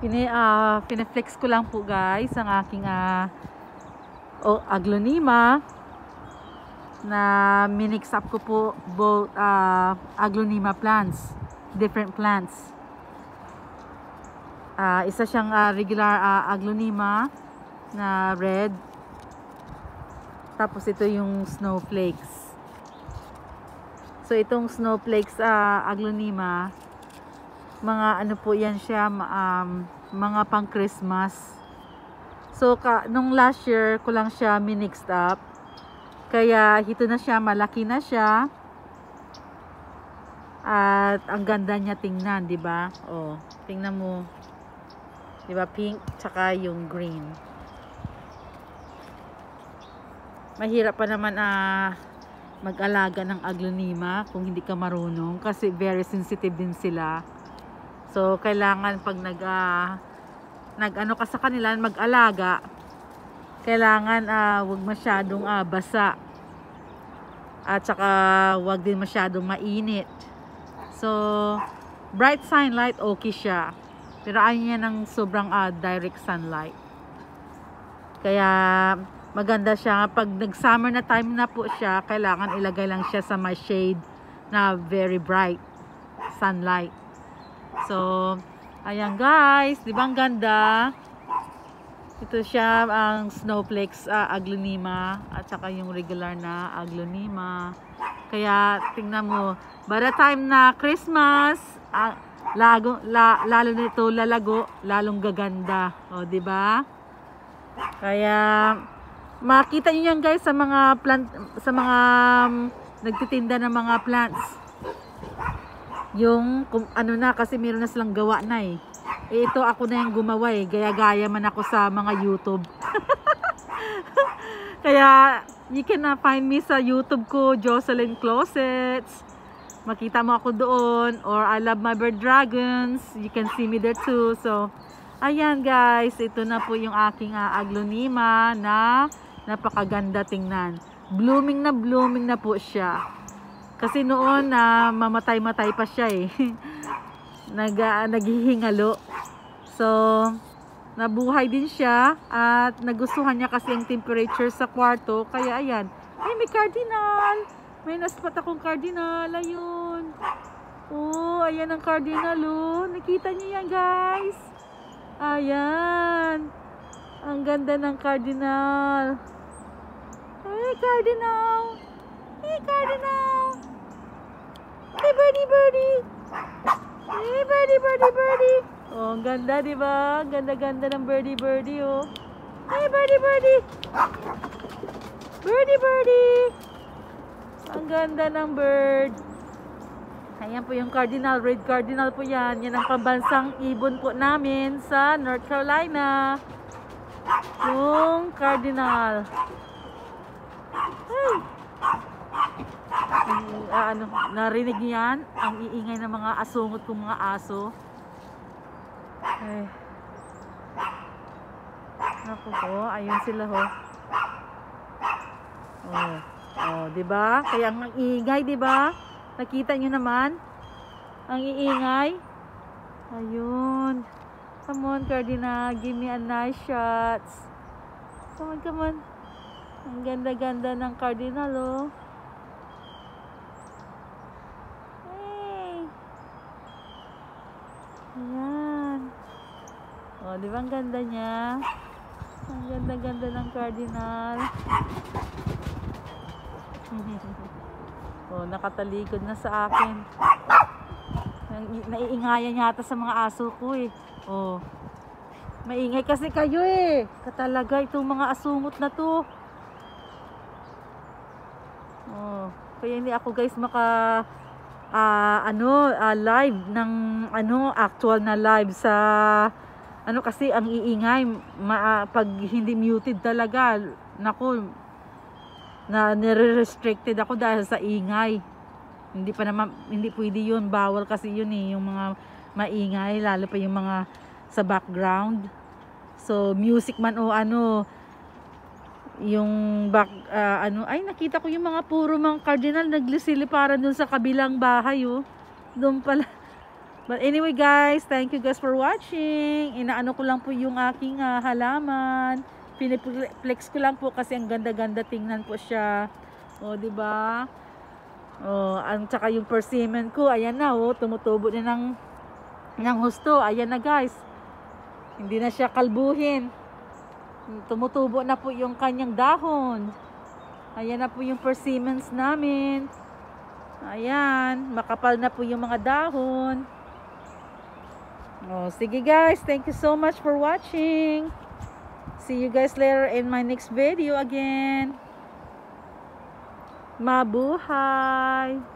Pineflex ko lang po guys ang aking aglonema na minix up ko po both aglonema plants, different plants. Isa siyang regular aglonema na red, tapos ito yung snowflakes. So itong snowflakes aglonema, mga ano po yan siya, mga pang Christmas. So nung last year ko lang siya minixed up, kaya ito na siya, malaki na siya at ang ganda niya tingnan, di ba? Oh, tingnan mo, di ba, pink tsaka yung green. Mahirap pa naman mag-alaga ng aglonema kung hindi ka marunong, kasi very sensitive din sila. So kailangan pag nag-ano ka sa kanila, mag-alaga, kailangan wag masyadong basa at saka wag din masyadong mainit. So bright sunlight okay siya, pero ayaw niya ng sobrang direct sunlight. Kaya maganda siya pag nag-summer na time na po siya, kailangan ilagay lang siya sa may shade na very bright sunlight. So ayan guys, di ba ang ganda? Ito siya ang snowflakes aglonema at saka yung regular na aglonema. Kaya tingnan mo, by the time na Christmas, lalo nito lalago, lalong gaganda. O, di ba? Kaya makita niyo yan guys sa mga plant, sa mga nagtitinda ng mga plants. Yung ano na, kasi meron na silang gawa na eh. Ito ako na yung gumawa eh. Gaya-gaya man ako sa mga YouTube. Kaya you can find me sa YouTube ko, Jocelyn Closets. Makita mo ako doon. Or I Love My Bird Dragons. You can see me there too. So ayan guys, ito na po yung aking aglonema na napakaganda tingnan. Blooming na po siya. Kasi noon mamatay-matay pa siya eh. Naghihingalo. So nabuhay din siya at nagustuhan niya kasi ang temperature sa kwarto. Kaya ayan, ay may cardinal. May naspot akong cardinal. Ayun. Oh, ayan ang cardinal oh. Nakita niyo yan guys. Ayan. Ang ganda ng cardinal. Hey cardinal. Hey cardinal. Hey birdie. Hey birdie. Oh, ang ganda, di ba? Ganda ng birdie oh. Hey birdie. Birdie. Ang ganda ng bird. Ayan po yung cardinal, red cardinal po yan. Yan ang pambansang ibon po namin sa North Carolina. Yung cardinal. Hey. Narinig niyan ang iingay ng mga asungot kong mga aso. Ay. Naku po, ayun sila ho. Oh, 'di ba? Kaya ang iingay, 'di ba? Nakita niyo naman ang iingay. Ayun. Come on, Cardinal, give me a nice shots. Come on. Ang ganda-ganda ng cardinal oh. Ayan. O, di ba ang ganda niya? Ang ganda-ganda ng cardinal. O, nakatalikod na sa akin. Naiingayan yata sa mga aso ko eh. O, maingay kasi kayo eh. Katalaga itong mga asungot na to. O, kaya hindi ako guys live ng actual na live sa kasi ang iingay pag hindi muted talaga, naku, nire-restricted ako dahil sa ingay. Hindi pwede yun, bawal kasi yun eh, yung mga maingay, lalo pa yung mga sa background. So music man o yung ay nakita ko yung mga puro mga cardinal naglisiliparan dun sa kabilang bahay oh. Doon pala But anyway guys, thank you guys for watching. Inaano ko lang po yung aking halaman. Piniplex ko lang po kasi ang ganda-ganda tingnan po siya. O, di ba? O, ang tsaka yung persimmon ko, ayan na, oh, tumutubo na ng husto. Ayan na guys. Hindi na siya kalbuhin. Tumutubo na po yung kanyang dahon. Ayan na po yung persimmons namin. Ayan, makapal na po yung mga dahon. Oh, sige guys, thank you so much for watching. See you guys later in my next video again. Mabuhay!